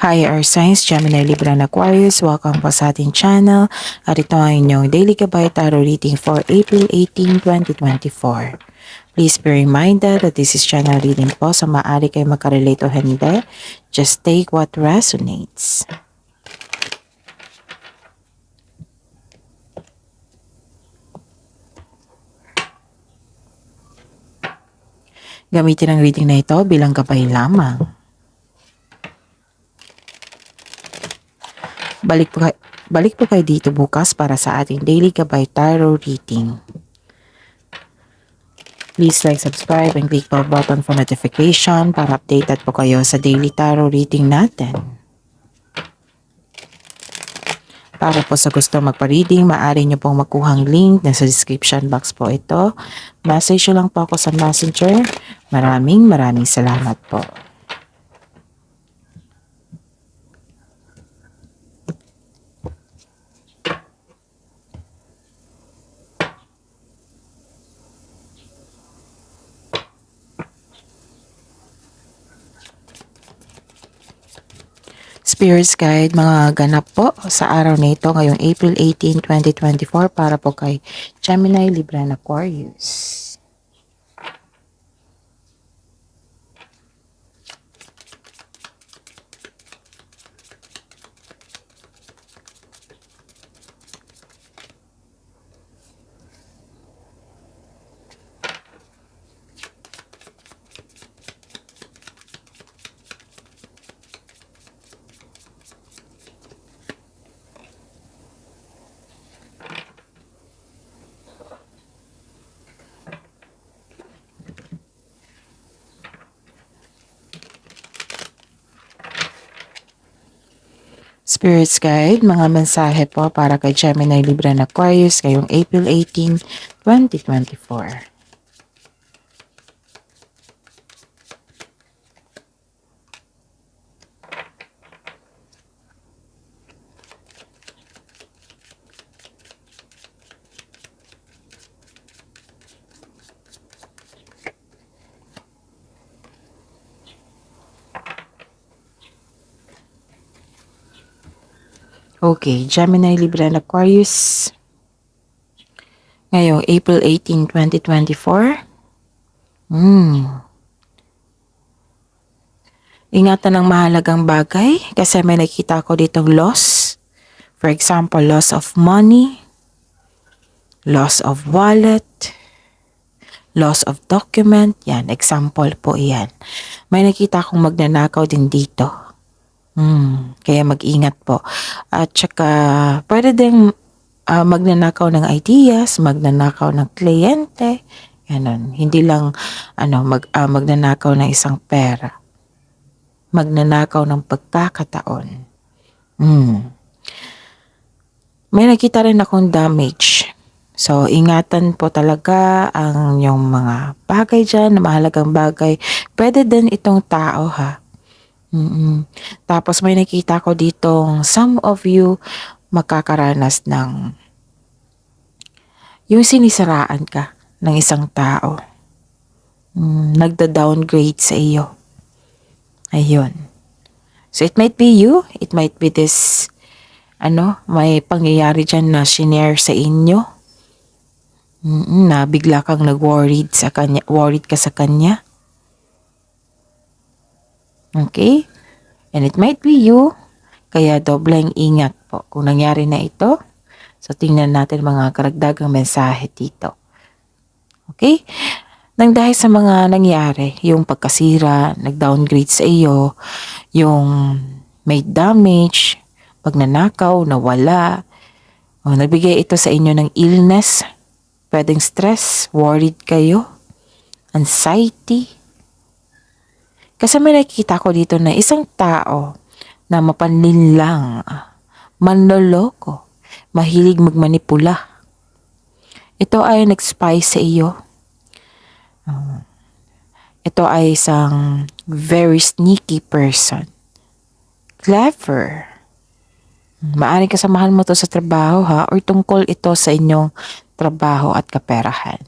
Hi, Earth Signs, Gemini, Libra, and Aquarius. Welcome po sa ating channel. At ito ang inyong Daily Gabay Tarot Reading for April 18, 2024. Please be reminded that this is channel reading po, so maaari kayo makarelate o hindi. Just take what resonates. Gamitin ang reading na ito bilang gabay lamang. Balik po kayo dito bukas para sa ating Daily Gabay Tarot Reading. Please like, subscribe, and click the button for notification para updated po kayo sa Daily Tarot Reading natin. Para po sa gusto magpa-reading, maaari nyo pong makuhang link na sa description box po ito. Message nyo lang po ako sa Messenger. Maraming salamat po. Spirits Guide, mga ganap po sa araw na ito ngayong April 18, 2024 para po kay Gemini, Libra, and Aquarius. Spirits Guide, mga mensahe po para kay Gemini, Libra, and Aquarius ngayong April 18, 2024. Okay, Gemini, Libra, and Aquarius. Ngayong April 18, 2024. Ingatan ng mahalagang bagay kasi may nakita ko ditong loss. For example, loss of money, loss of wallet, loss of document. Yan, example po yan. May nakita akong magnanakaw din dito. Kaya mag-ingat po. At saka pwede din magnanakaw ng ideas, magnanakaw ng kliyente, ganun. Hindi lang magnanakaw ng isang pera. Magnanakaw ng pagkakataon. May nakita rin akong damage. So, ingatan po talaga ang yung mga bagay dyan, na mahalagang bagay. Pwede din itong tao ha. Tapos may nakita ko ditong some of you makakaranas ng yung sinisiraan ka ng isang tao. Nagda-downgrade sa iyo. Ayun. So it might be you, it might be this may pangyayari dyan na shinare sa inyo. Na bigla kang nag-worried sa kanya, worried ka sa kanya. Okay? And it might be you. Kaya dobleng ingat po kung nangyari na ito. So, tingnan natin mga karagdagang mensahe dito. Okay? Nang dahil sa mga nangyari, yung pagkasira, nag-downgrade sa iyo, yung may damage, pagnanakaw, nawala, o nagbigay ito sa inyo ng illness, pwedeng stress, worried kayo, anxiety. Kasi may nakikita ko dito na isang tao na mapanlinlang, manloloko, mahilig magmanipula. Ito ay nag-spy sa iyo. Ito ay isang very sneaky person. Clever. Maaaring kasamahan mo to sa trabaho ha, or tungkol ito sa inyong trabaho at kaperahan.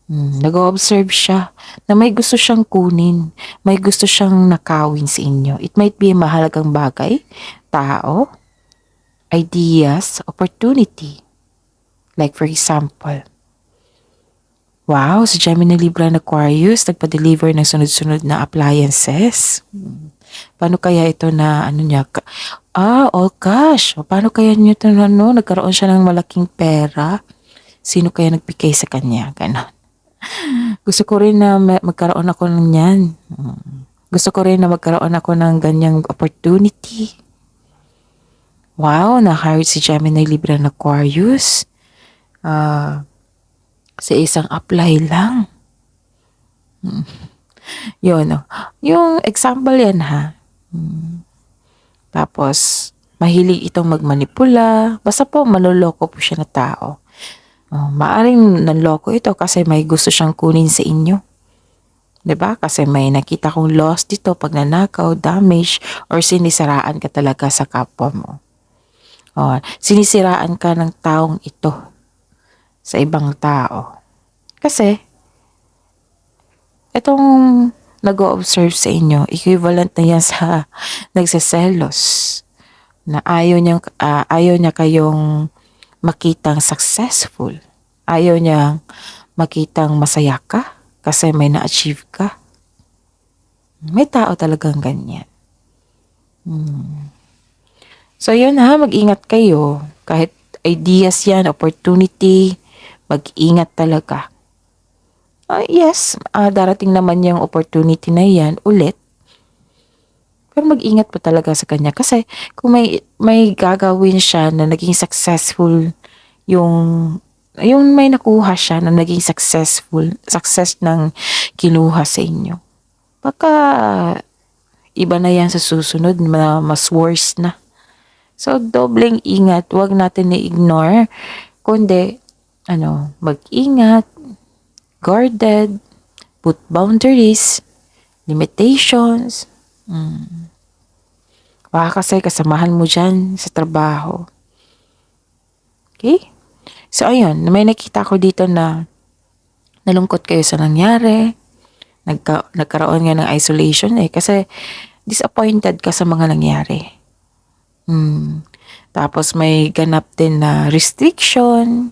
Nag-o-observe siya na may gusto siyang kunin, may gusto siyang nakawin sa inyo. It might be mahalagang bagay, tao, ideas, opportunity. Like for example, wow, si Gemini Libra and Aquarius nagpa-deliver ng sunod-sunod na appliances. Paano kaya ito na ano niya? All cash. O, paano kaya niyo ito nagkaroon siya ng malaking pera? Sino kaya nagbigay sa kanya? Ganon. Gusto ko rin na magkaroon ako ng yan. Gusto ko rin na magkaroon ako ng ganyang opportunity. Wow, na-hired si Gemini Libra and Aquarius. Sa isang apply lang. Yun, yung example yan ha. Tapos, mahilig itong magmanipula. Basta po, maloloko po siya na tao. Maaring nanloko ito kasi may gusto siyang kunin sa inyo. 'Di ba? Kasi may nakita kong loss dito, pagnanakaw, damage, or sinisiraan ka talaga sa kapwa mo. Sinisiraan ka ng taong ito sa ibang tao. Kasi, itong nag-o-observe sa inyo, equivalent na yan sa nagseselos na ayaw niya kayong makitang successful. Ayaw niya makitang masaya ka kasi may na-achieve ka. May tao talagang ganyan. So yun ha, mag-ingat kayo. Kahit ideas yan, opportunity, mag-ingat talaga. Yes, darating naman yung opportunity na yan ulit. Pero mag-ingat po talaga sa kanya kasi kung may gagawin siya na naging successful yung may nakuha siya na naging success ng kinuha sa inyo. Baka iba na yan sa susunod, mas worse na. So, dobleng ingat, huwag natin i-ignore, kundi, mag-ingat, guarded, put boundaries, limitations. Baka kasi kasamahan mo dyan sa trabaho. Okay? So, ayun, may nakita ko dito na nalungkot kayo sa nangyari. Nagkaroon nga ng isolation kasi disappointed ka sa mga nangyari. Tapos may ganap din na restriction.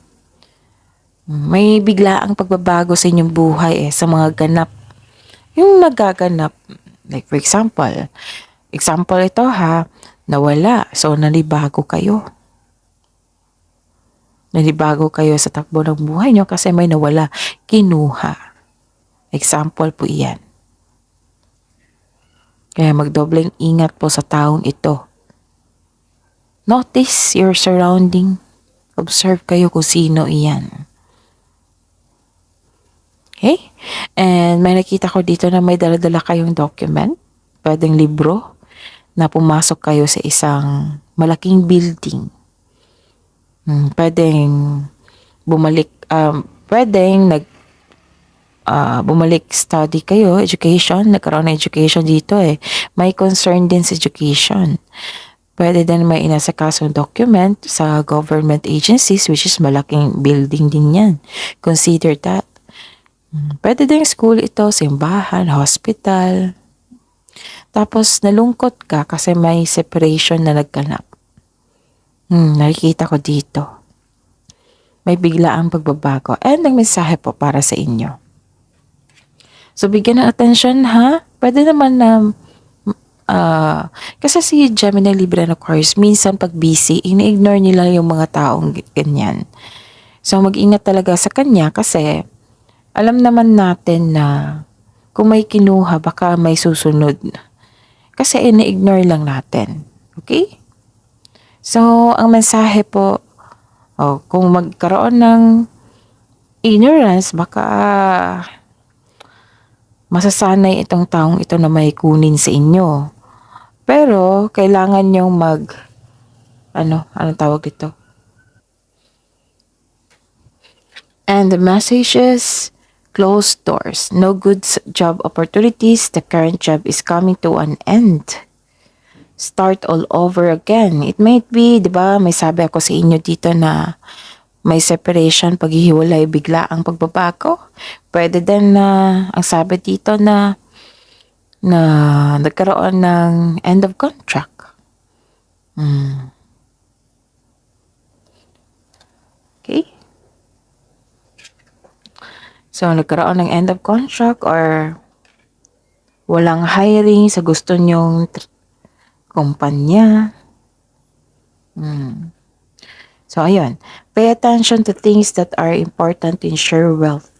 May biglaang pagbabago sa inyong buhay sa mga ganap. Yung nagaganap, like for example ito ha, nawala. So, nalibago kayo. Nalibago kayo sa takbo ng buhay nyo kasi may nawala. Kinuha. Example po iyan. Kaya magdobleng ingat po sa taong ito. Notice your surrounding. Observe kayo kung sino iyan. Okay? And may nakita ko dito na may dala-dala kayong document. Pwedeng libro na pumasok kayo sa isang malaking building. Pwedeng bumalik, bumalik study kayo, education, nagkaroon ng education dito May concern din sa education. Pwede din may inasakasong document sa government agencies which is malaking building din yan. Consider that. Pwede din school ito, simbahan, hospital. Tapos nalungkot ka kasi may separation na nagganap. Nakikita ko dito. May biglaang pagbabago. And ang mensahe po para sa inyo. So bigyan ng attention ha. Pwede naman na kasi si Gemini, Libra and Aquarius, minsan pag busy, ini-ignore nila yung mga taong ganyan. So mag-ingat talaga sa kanya kasi alam naman natin na kung may kinuha, baka may susunod. Kasi ini-ignore lang natin. Okay? So, ang mensahe po, kung magkaroon ng ignorance, baka masasanay itong taong ito na may kunin sa inyo. Pero, kailangan nyong anong tawag dito? And the message is, closed doors, no good job opportunities, the current job is coming to an end. Start all over again. It might be, di ba, may sabi ako sa inyo dito na may separation, paghihiwalay, bigla ang pagbabago. Pwede din na, ang sabi dito na nagkaroon ng end of contract. Okay? So, nagkaroon ng end of contract or walang hiring sa gusto nyong kumpanya. So, ayun. Pay attention to things that are important to ensure wealth.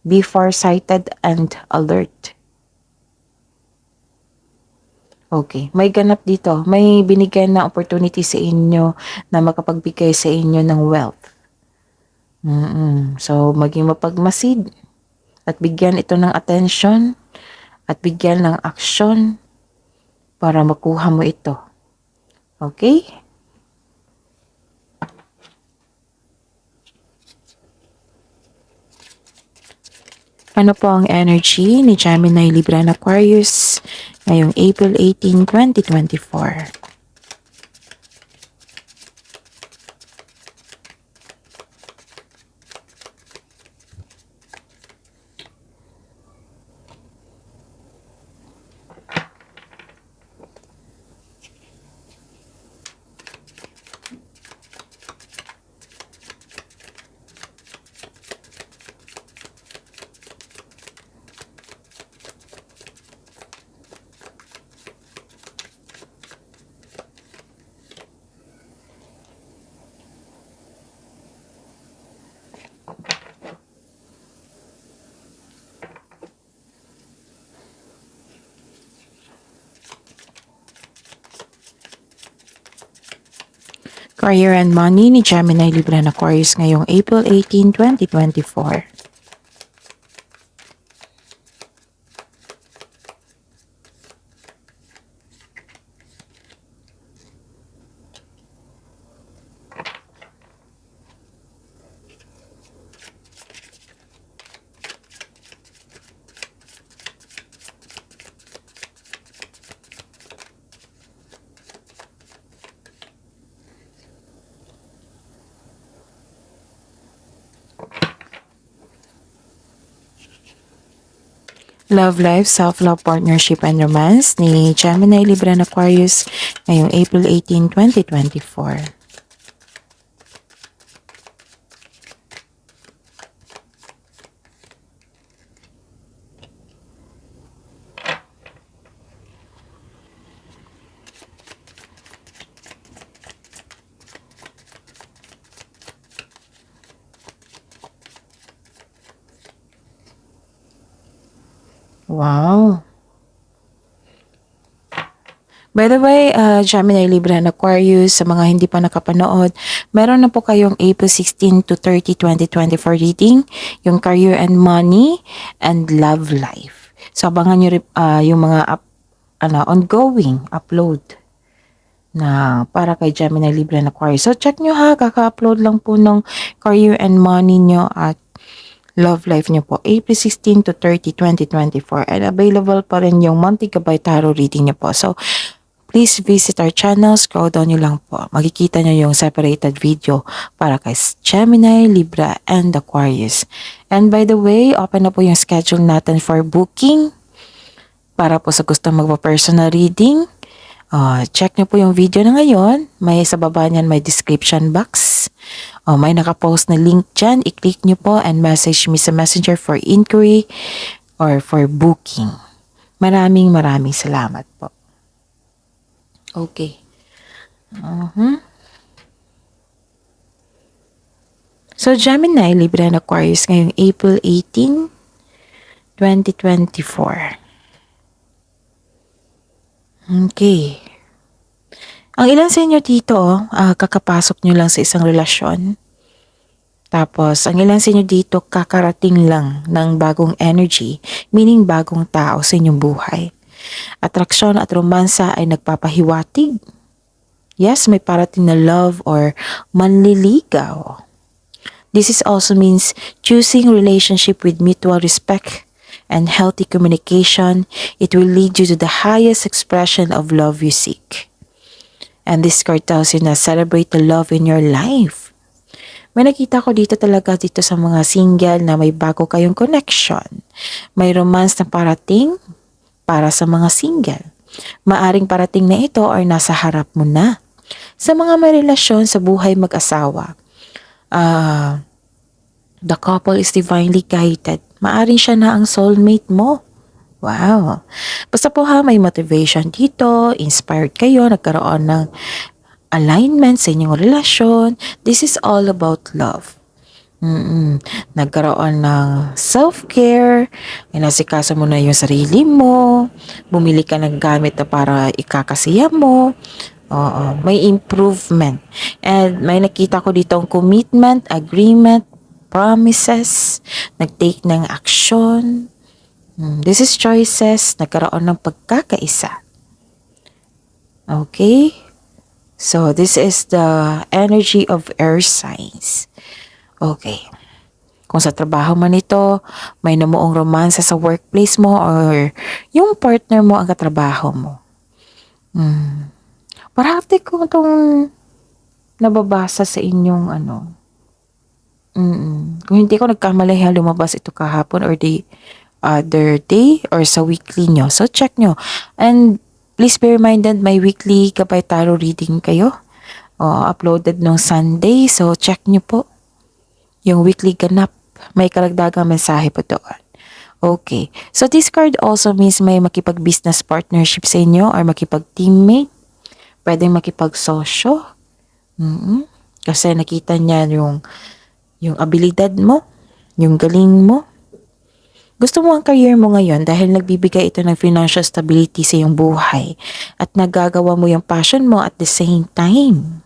Be farsighted and alert. Okay. May ganap dito. May binigyan na opportunity sa inyo na makapagbigay sa inyo ng wealth. So, maging mapagmasid at bigyan ito ng attention at bigyan ng aksyon para makuha mo ito. Okay? Ano po ang energy ni Gemini, Libra, and Aquarius ngayong April 18, 2024? Career and money ni Gemini, Libra, and Aquarius ngayong April 18, 2024. Love life, self-love, partnership, and romance ni Gemini, Libra, and Aquarius ngayong April 18, 2024. Wow. By the way, Gemini, Libra, and Aquarius, sa mga hindi pa nakapanood, meron na po kayong April 16 to 30, 2024 reading, yung career and money, and love life. So, abangan nyo yung mga ongoing upload na para kay Gemini, Libra, and Aquarius. So, check nyo ha, kaka-upload lang po ng career and money nyo at love life nyo po, April 16 to 30, 2024. And available pa rin yung Monty Gabay Tarot reading nyo po. So, please visit our channel. Scroll down nyo lang po. Makikita nyo yung separated video para kay Gemini, Libra, and Aquarius. And by the way, open na po yung schedule natin for booking para po sa gusto magpa-personal reading. Check nyo po yung video na ngayon. May sa baba niyan may description box. May nakapost na link dyan. I-click nyo po and message me sa messenger for inquiry or for booking. Maraming salamat po. Okay. So, Gemini, Libra, and Aquarius ngayong April 18, 2024. Okay. Ang ilan sa inyo dito, kakapasok nyo lang sa isang relasyon. Tapos, ang ilan sa inyo dito, kakarating lang ng bagong energy, meaning bagong tao sa inyong buhay. Atraksyon at romansa ay nagpapahiwatig. Yes, may parating na love or manliligaw. This is also means choosing relationship with mutual respect and healthy communication. It will lead you to the highest expression of love you seek. And this card tells you na celebrate the love in your life. May nakita ko dito talaga dito sa mga single na may bago kayong connection. May romance na parating para sa mga single. Maaring parating na ito or nasa harap mo na. Sa mga may relasyon sa buhay mag-asawa, the couple is divinely guided. Maaring siya na ang soulmate mo. Wow. Basta po ha, may motivation dito, inspired kayo, nagkaroon ng alignment sa inyong relasyon. This is all about love. Nagkaroon ng self-care, inasikaso mo na yung sarili mo, bumili ka ng gamit na para ikakasiya mo. Oo, may improvement. And may nakita ko dito ang commitment, agreement, promises, nag-take ng action. This is choices, nagkaroon ng pagkakaisa. Okay? So, this is the energy of air signs. Okay. Kung sa trabaho man ito, may namuong romansa sa workplace mo or yung partner mo ang katrabaho mo. Parati ko itong nababasa sa inyong Kung hindi ko nagkamali, lumabas ito kahapon or the other day or sa weekly nyo. So, check nyo. And please be reminded, may weekly Gabay Tarot reading kayo. Uploaded nung Sunday. So, check nyo po. Yung weekly ganap, may karagdagang mensahe po doon. Okay. So, this card also means may makipag-business partnership sa inyo or makipag-teammate. Pwedeng makipag-sosyo. Kasi nakita niya yung abilidad mo, yung galing mo. Gusto mo ang career mo ngayon dahil nagbibigay ito ng financial stability sa iyong buhay at nagagawa mo yung passion mo at the same time.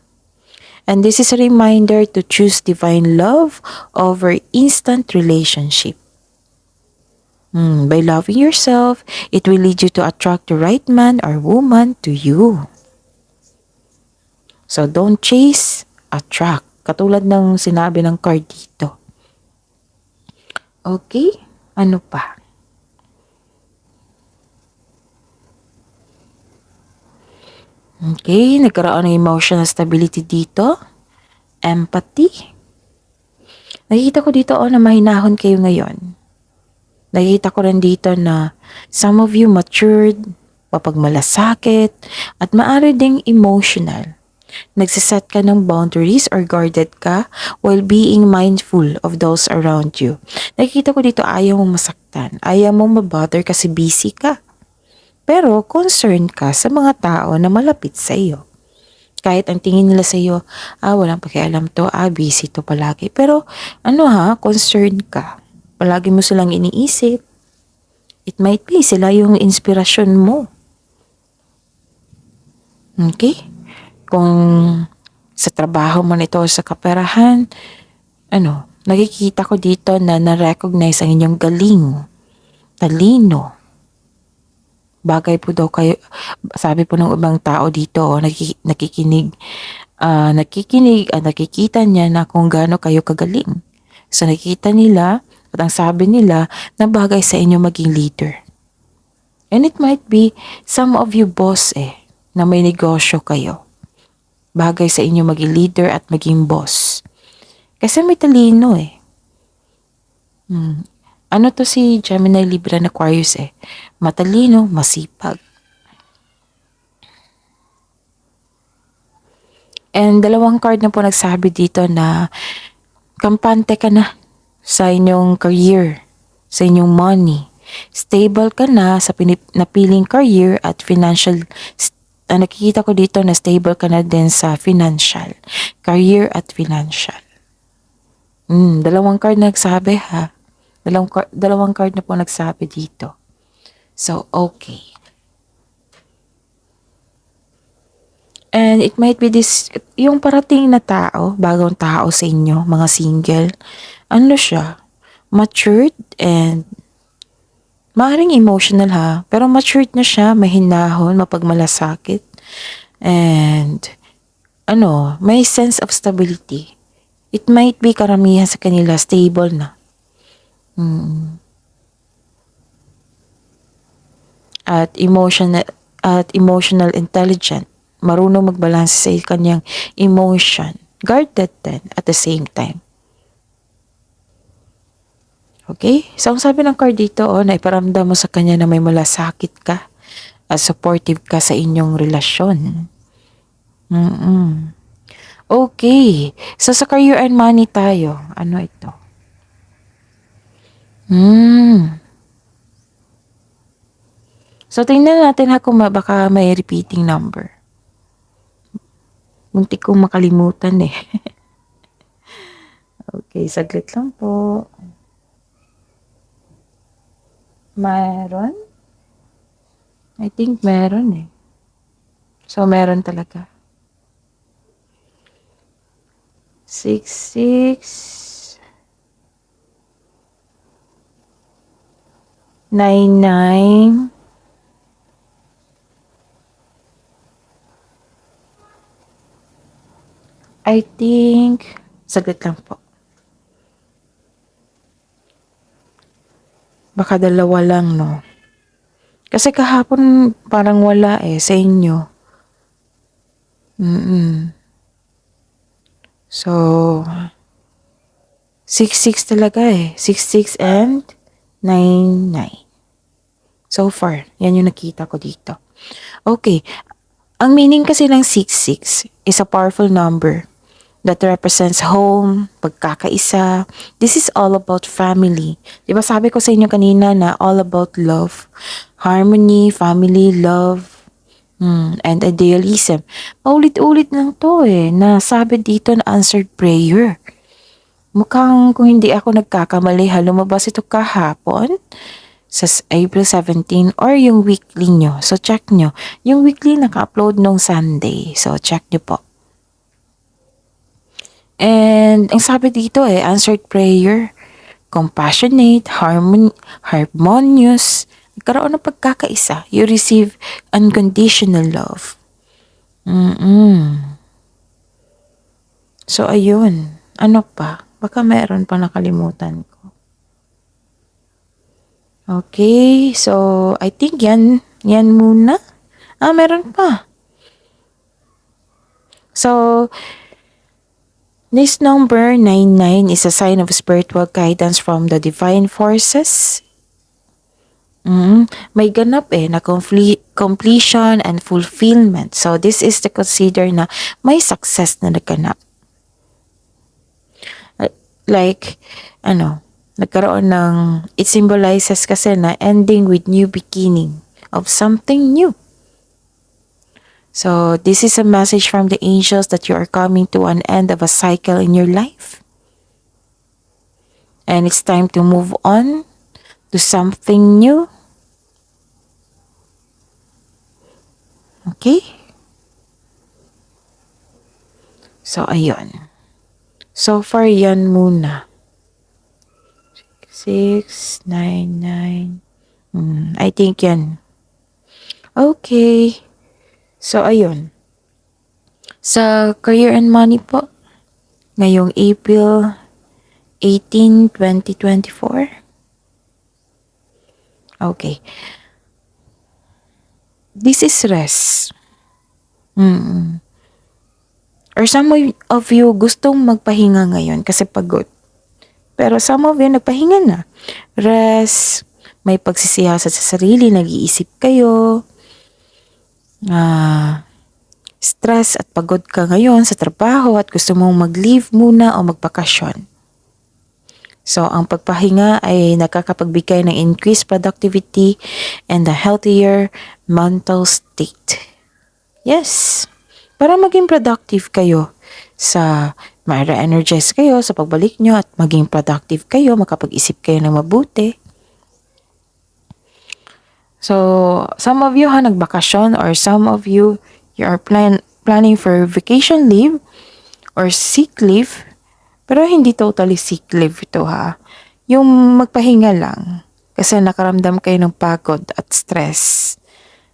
And this is a reminder to choose divine love over instant relationship. By loving yourself, it will lead you to attract the right man or woman to you. So don't chase, attract. Katulad ng sinabi ng card dito. Okay? Ano pa? Okay, nagkaroon ng emotional stability dito. Empathy. Nakikita ko dito na mahinahon kayo ngayon. Nakikita ko rin dito na some of you matured, mapagmalasakit, at maaari ding emotional. Nagsiset ka ng boundaries or guarded ka while being mindful of those around you. Nakikita ko dito ayaw mong masaktan, ayaw mong mabother kasi busy ka. Pero concerned ka sa mga tao na malapit sa iyo. Kahit ang tingin nila sa iyo, walang pakialam to, busy to palagi. Pero concerned ka. Palagi mo silang iniisip. It might be sila yung inspirasyon mo. Okay? Kung sa trabaho man ito sa kaperahan, nakikita ko dito na na-recognize ang inyong galing, talino. Bagay po daw kayo, sabi po ng ibang tao dito, nakikita niya na kung gaano kayo kagaling. So nakikita nila, at ang sabi nila, na bagay sa inyo maging leader. And it might be some of you boss na may negosyo kayo. Bagay sa inyo maging leader at maging boss. Kasi may talino Ano to si Gemini, Libra, na Aquarius matalino, masipag. And dalawang card na po nagsabi dito na kampante ka na sa inyong career, sa inyong money. Stable ka na sa napiling career at financial. Nakikita ko dito na stable ka na din sa financial. Career at financial. Dalawang card na nagsabi ha. Dalawang card na po nagsabi dito. So, okay. And it might be yung parating na tao, bagong tao sa inyo, mga single, siya? Matured and maaaring emotional ha, pero matured na siya, mahinahon, mapagmalasakit. And, may sense of stability. It might be karamihan sa kanila, stable na. At emotional intelligent, marunong magbalanse sa kanyang emotion, guarded din at the same time. Okay? So, ang sabi ng card dito, na iparamdam mo sa kanya na may malasakit ka at supportive ka sa inyong relasyon. Okay. So, sa career and money tayo. Ano ito? So, tingnan natin kung baka may repeating number. Muntik kong makalimutan eh. Okay, saglit lang po. Meron? I think meron eh. So, meron talaga. 66 99 I think saglit lang po. Baka dalawa lang, no? Kasi kahapon parang wala sa inyo. So, 66 talaga 66 and 99. So far, yan yung nakita ko dito. Okay. Ang meaning kasi ng 66 is a powerful number that represents home, pagkakaisa. This is all about family. Diba sabi ko sa inyo kanina na all about love, harmony, family, love, and idealism. Paulit-ulit lang to na sabi dito na answered prayer. Mukhang kung hindi ako nagkakamali, lumabas ito kahapon sa April 17 or yung weekly nyo. So, check nyo. Yung weekly naka-upload nung Sunday. So, check nyo po. And, ang sabi dito answered prayer, compassionate, harmonious, nagkaroon ng pagkakaisa. You receive unconditional love. So, ayun. Ano pa? Baka meron pa nakalimutan ko. Okay, so I think yan muna. Meron pa. So, this number 99 is a sign of spiritual guidance from the divine forces. May ganap na completion and fulfillment. So, this is to consider na may success na naganap. Like, nagkaroon ng, it symbolizes kasi na ending with new beginning of something new. So, this is a message from the angels that you are coming to an end of a cycle in your life. And it's time to move on to something new. Okay? So, ayun. So far, yan muna. 6, 9, 9. I think yan. Okay. So, ayun. Sa career and money po, ngayong April 18, 2024. Okay. This is rest. Or some of you gustong magpahinga ngayon kasi pagod. Pero some of you nagpahinga na. Rest, may pagsisiyasat sa sarili, nag-iisip kayo. Stress at pagod ka ngayon sa trabaho at gusto mong mag-leave muna o magbakasyon. So, ang pagpahinga ay nakakapagbigay ng increased productivity and a healthier mental state. Yes. Para maging productive kayo ma-re-energize kayo sa pagbalik nyo at maging productive kayo, makapag-isip kayo ng mabuti. So, some of you nagbakasyon or some of you are planning for vacation leave or sick leave, pero hindi totally sick leave ito Yung magpahinga lang kasi nakaramdam kayo ng pagod at stress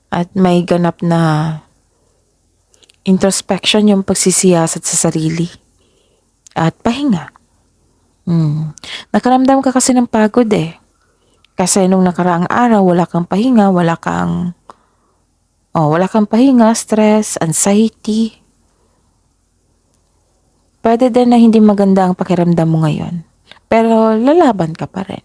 at may ganap na introspection, yung pagsisiyasat sa sarili at pahinga. Nakaramdam ka kasi ng pagod kasi nung nakaraang araw wala kang pahinga, wala kang pahinga, stress, anxiety. Pwede din na hindi maganda ang pakiramdam mo ngayon, pero lalaban ka pa rin.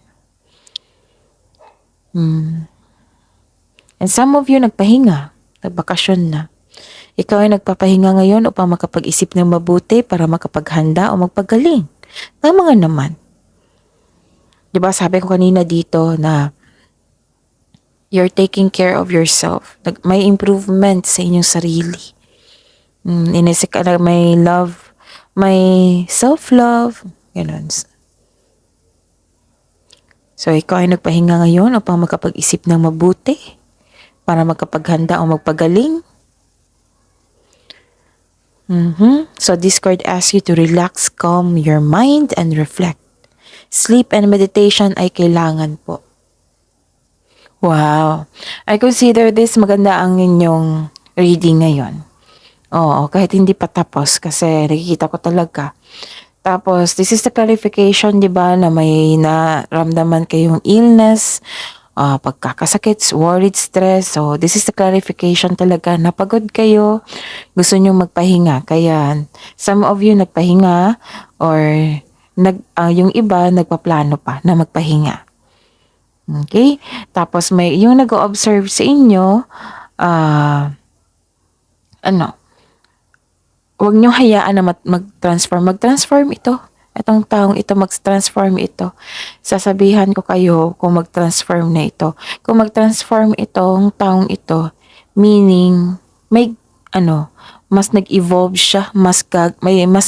And some of you nagpahinga, nagbakasyon na. Ikaw ay nagpapahinga ngayon upang makapag-isip ng mabuti para makapaghanda o magpagaling. Tama nga naman. Diba sabi ko kanina dito na you're taking care of yourself. May improvement sa inyong sarili. Inisip ka na may love, may self-love, ganun. So, ikaw ay nagpahinga ngayon upang makapag-isip ng mabuti para makapaghanda o magpagaling. So, this card asks you to relax, calm your mind, and reflect. Sleep and meditation ay kailangan po. Wow. I consider this maganda ang inyong reading ngayon. Oo, kahit hindi pa tapos kasi nakikita ko talaga. Tapos, this is the clarification, di ba, na may naramdaman kayong illness, pagkakasakit, worried, stress. So, this is the clarification talaga. Napagod kayo, gusto nyo magpahinga. Kaya, some of you nagpahinga or yung iba nagpaplano pa na magpahinga. Okay? Tapos, may yung nag-o-observe sa inyo, huwag nyo hayaan na mag-transform. Mag-transform ito. Itong taong ito, mag-transform ito. Sasabihan ko kayo kung mag-transform na ito. Kung mag-transform itong taong ito, meaning, may, mas nag-evolve siya, mas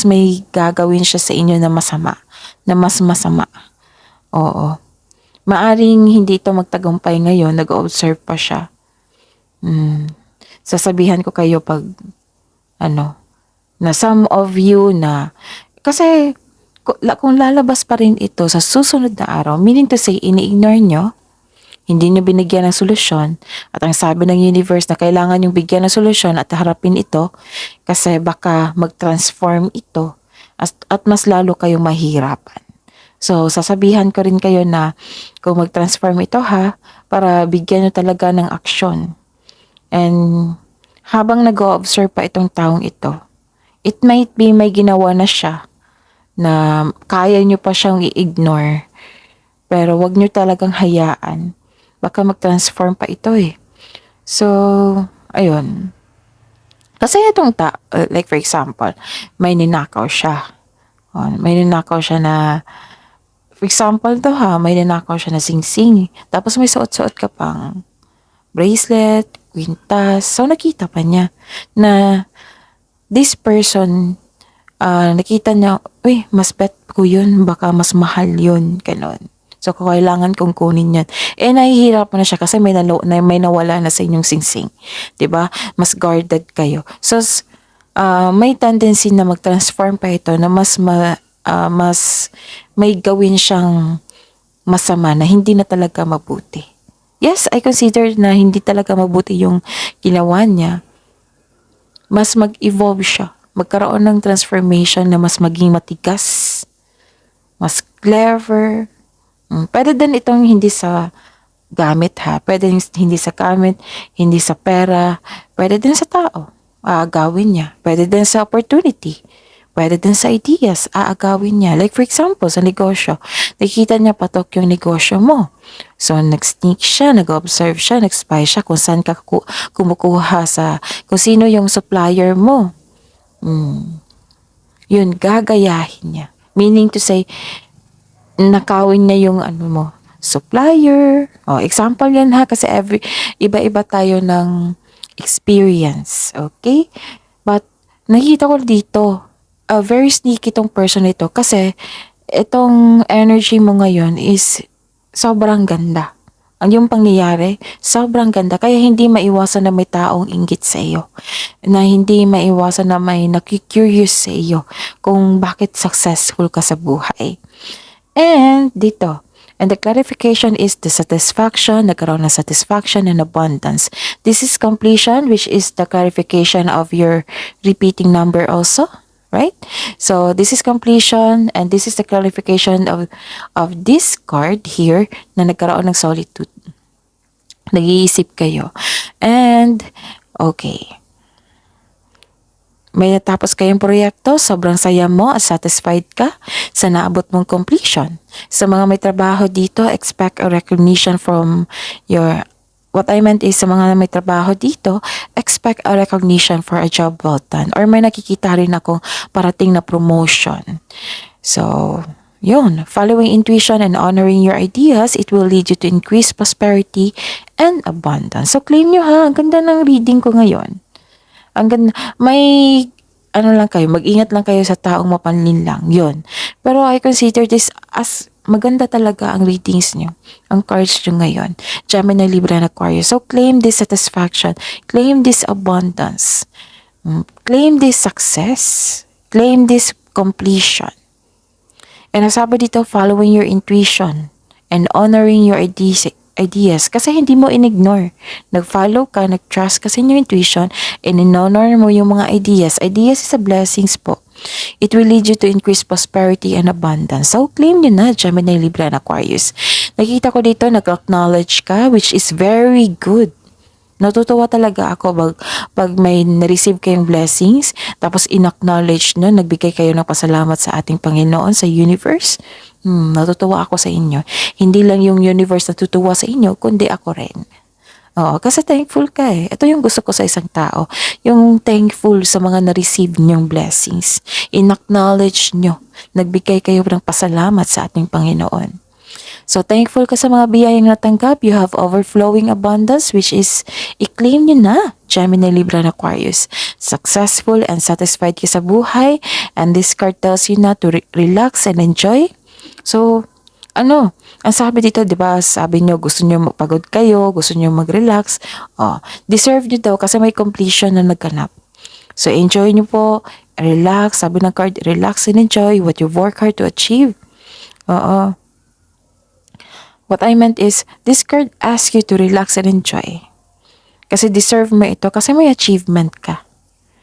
may gagawin siya sa inyo na masama. Na mas masama. Oo. Maaring hindi ito magtagumpay ngayon, nag-observe pa siya. Sasabihan ko kayo pag, na some of you na, kasi, kung lalabas pa rin ito sa susunod na araw, meaning to say, ini-ignore nyo, hindi nyo binigyan ng solusyon, at ang sabi ng universe na kailangan yung bigyan ng solusyon at harapin ito, kasi baka mag-transform ito, at mas lalo kayong mahirapan. So, sasabihan ko rin kayo na, kung mag-transform ito para bigyan nyo talaga ng aksyon. And, habang nag-o-observe pa itong taong ito, it might be may ginawa na siya, na kaya nyo pa siyang i-ignore. Pero wag nyo talagang hayaan. Baka mag-transform pa ito eh. So, ayun. Kasi itong like for example, may ninakaw siya. May ninakaw siya na, for example may ninakaw siya na sing-sing. Tapos may suot-suot ka pang bracelet, kwintas. So, nakita pa niya na this person, nakita niya, mas bet ko yun, baka mas mahal yun, ganon. So, kailangan kong kunin yan. Nahihirapan na siya kasi may nawala na sa inyong singsing. Diba? Mas guarded kayo. So, may tendency na mag-transform pa ito na mas may gawin siyang masama na hindi na talaga mabuti. Yes, I consider na hindi talaga mabuti yung ginawa niya. Mas mag-evolve siya. Magkaroon ng transformation na mas maging matigas, mas clever. Pwede din itong hindi sa gamit pwede hindi sa gamit, hindi sa pera, pwede din sa tao, aagawin niya. Pwede din sa opportunity, pwede din sa ideas, aagawin niya. Like for example, sa negosyo, nakikita niya patok yung negosyo mo. So, nag-sneak siya, nag-observe siya, nag-spy siya kung saan ka kumukuha kung sino yung supplier mo. Yun, gagayahin niya. Meaning to say, nakawin niya yung supplier. Example yan kasi iba-iba tayo ng experience. Okay? But, nakita ko dito, very sneaky itong person ito kasi itong energy mo ngayon is sobrang ganda. Ang yung pangyayari, sobrang ganda. Kaya hindi maiwasan na may taong inggit sa iyo. Na hindi maiwasan na may nakikurious sa iyo kung bakit successful ka sa buhay. And dito, and the clarification is the satisfaction, nagkaroon ng satisfaction and abundance. This is completion, which is the clarification of your repeating number also. Right? So, this is completion and this is the clarification of this card here na nagkaroon ng solitude. Nag-iisip kayo. And, okay. may natapos kayong proyekto, sobrang saya mo at satisfied ka sa naabot mong completion. Sa mga may trabaho dito, expect a recognition from your What I meant is sa mga may trabaho dito, expect a recognition for a job well done. Or may nakikita rin akong parating na promotion. So, yun. Following intuition and honoring your ideas, it will lead you to increased prosperity and abundance. So, claim nyo ha. Ang ganda ng reading ko ngayon. Ang ganda. May lang kayo, mag-ingat lang kayo sa taong mapanlinlang. Yun. Pero I consider this as maganda talaga ang readings nyo, ang cards nyo ngayon. Gemini, Libra, and Aquarius. So, claim this satisfaction. Claim this abundance. Claim this success. Claim this completion. And nasabi dito, following your intuition and honoring your ideas. Kasi hindi mo in-ignore. Nag-follow ka, nag-trust ka sa inyong intuition, and in-honor mo yung mga ideas. Ideas is a blessings po. It will lead you to increase prosperity and abundance. So, claim nyo na, Gemini, Libra, and Aquarius. Nakita ko dito, nag-acknowledge ka, which is very good. Natutuwa talaga ako pag may na-receive kayong blessings, tapos in-acknowledge nyo, nagbigay kayo ng pasalamat sa ating Panginoon, sa universe. Natutuwa ako sa inyo. Hindi lang yung universe natutuwa sa inyo, kundi ako rin. Oo, kasi thankful ka eh. Ito yung gusto ko sa isang tao. Yung thankful sa mga na-receive nyong blessings. In-acknowledge nyo. Nagbigay kayo ng pasalamat sa ating Panginoon. So, thankful ka sa mga biyayang natanggap. You have overflowing abundance, which is, i-claim nyo na, Gemini, Libra, and Aquarius. Successful and satisfied ka sa buhay. And this card tells you na to relax and enjoy. So, ang sabi dito, di ba, sabi nyo, gusto nyo magpagod kayo, gusto nyo mag-relax. Deserve nyo daw kasi may completion na nagganap. So, enjoy nyo po, relax. Sabi ng card, relax and enjoy what you work hard to achieve. What I meant is, this card asks you to relax and enjoy. Kasi deserve mo ito, kasi may achievement ka.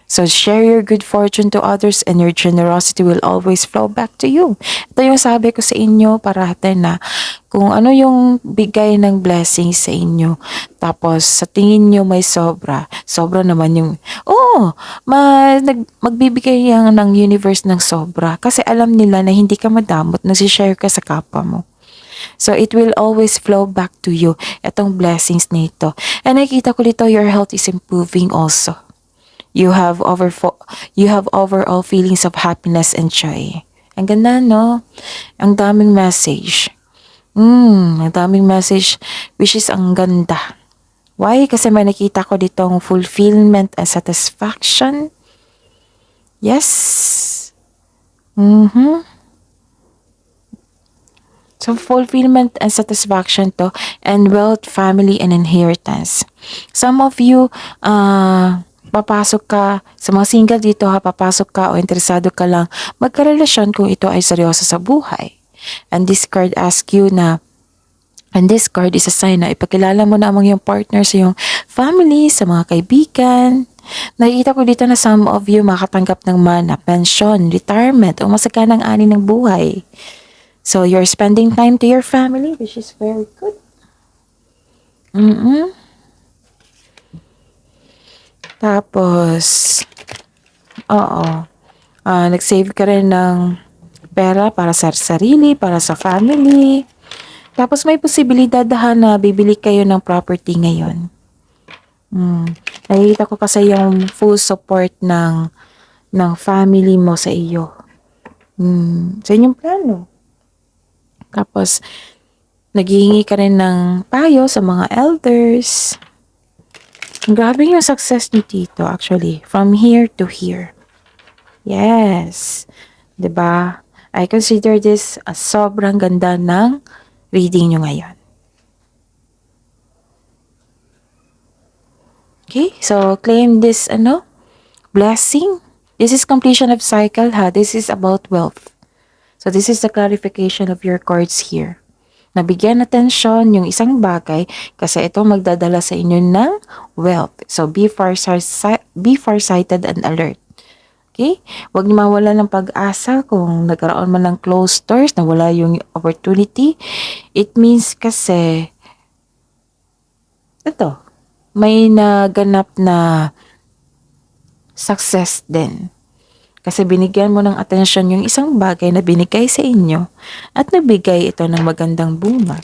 So, share your good fortune to others and your generosity will always flow back to you. Ito yung sabi ko sa inyo parate na kung ano yung bigay ng blessings sa inyo. Tapos, sa tingin nyo may sobra. Sobra naman yung, magbibigay yan ng universe ng sobra. Kasi alam nila na hindi ka madamot, nagsishare ka sa kapwa mo. So, it will always flow back to you. Itong blessings nito. And nakikita ko dito, your health is improving also. You have overall feelings of happiness and joy. Ang ganda, no? Ang daming message. Ang daming message, which is ang ganda. Why? Kasi may nakita ko ditong fulfillment and satisfaction. Yes. So, fulfillment and satisfaction to, and wealth, family, and inheritance. Some of you, papasok ka, sa mga single dito papasok ka o interesado ka lang magkarelasyon kung ito ay seryoso sa buhay. And this card asks you and this card is a sign na ipakilala mo na ang iyong partner sa iyong family, sa mga kaibigan. Nakikita ko dito na some of you makatanggap ng mana, pension, retirement, o masaganang ani ng buhay. So, you're spending time to your family, which is very good. Tapos, nag-save ka rin ng pera para sa sarili, para sa family. Tapos may posibilidad na bibili kayo ng property ngayon. Nakikita ko kasi yung full support ng family mo sa iyo. Sa inyong plano. Tapos, naghihingi ka rin ng payo sa mga elders. Grabe yung success ni Tito actually. From here to here. Yes. 'Di ba? I consider this as sobrang ganda ng reading nyo ngayon. Okay? So, claim this, blessing. This is completion of cycle, ha? This is about wealth. So, this is the clarification of your cards here. Nabigyan atensyon yung isang bagay kasi ito magdadala sa inyo ng wealth. So, be farsighted and alert. Okay? Huwag niyo mawala ng pag-asa kung nagkaroon man ng closed doors, nawala yung opportunity. It means kasi, may naganap na success din. Kasi binigyan mo ng atensyon yung isang bagay na binigay sa inyo at nabigay ito ng magandang bunga.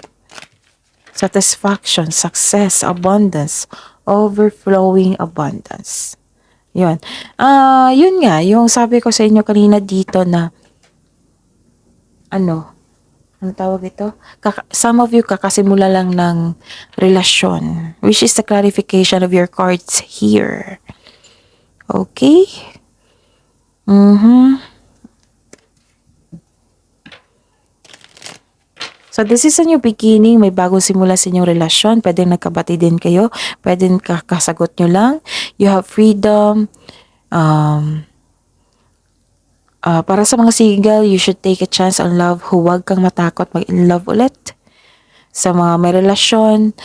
Satisfaction, success, abundance, overflowing abundance. Yun. Yun nga, yung sabi ko sa inyo kanina dito na ano tawag ito? Some of you kakasimula lang ng relasyon, which is the clarification of your cards here. Okay? So, this is a new beginning. May bagong simula sa inyong relasyon. Pwedeng nagkabati din kayo. Pwedeng kakasagot nyo lang. You have freedom. Para sa mga single, you should take a chance on love. Huwag kang matakot mag-in love ulit. Sa mga may relasyon,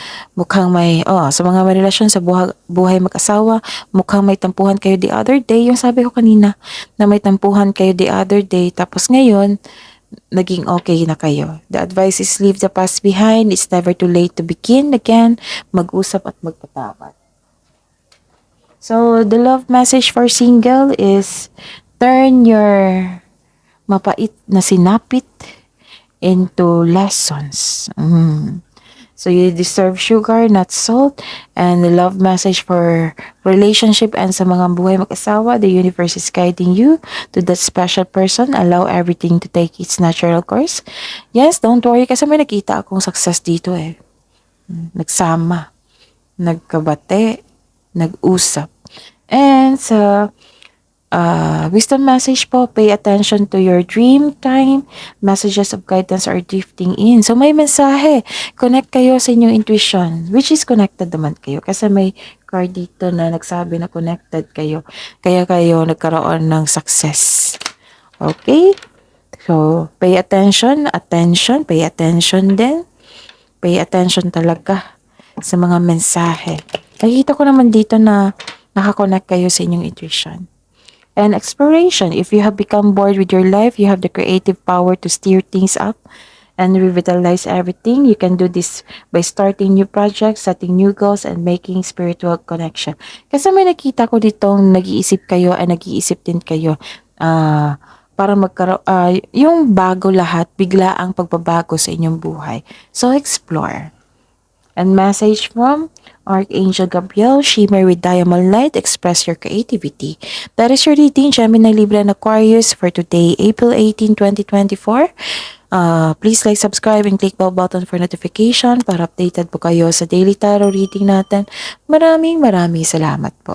sa mga may relasyon sa buhay mag-asawa, mukhang may tampuhan kayo the other day. Yung sabi ko kanina, na may tampuhan kayo the other day. Tapos ngayon, naging okay na kayo. The advice is leave the past behind. It's never too late to begin again. Mag-usap at magpatawad. So, the love message for single is turn your mapait na sinapit into lessons. So, you deserve sugar, not salt. And the love message for relationship and sa mga buhay mag-asawa, the universe is guiding you to that special person. Allow everything to take its natural course. Yes, don't worry kasi may nakita akong success dito eh. Nagsama, nagkabate, nag-usap. And sa wisdom message po, pay attention to your dream time. Messages of guidance are drifting in. So, may mensahe. Connect kayo sa inyong intuition, which is connected naman kayo. Kasi may card dito na nagsabi na connected kayo. Kaya kayo nagkaroon ng success. Okay? So, pay attention, pay attention din. Pay attention talaga sa mga mensahe. Nakikita ko naman dito na nakakonect kayo sa inyong intuition. And exploration. If you have become bored with your life, you have the creative power to steer things up and revitalize everything. You can do this by starting new projects, setting new goals, and making spiritual connection. Kasi may nakita ko ditong nag-iisip kayo ay nag-iisip din kayo para magkaroon, yung bago lahat, bigla ang pagbabago sa inyong buhay. So, explore. And message from Archangel Gabriel, shimmer with diamond light, express your creativity. That is your reading, Gemini, Libra, and Aquarius for today, April 18, 2024. Please like, subscribe, and click bell button for notification para updated po kayo sa daily tarot reading natin. Maraming salamat po.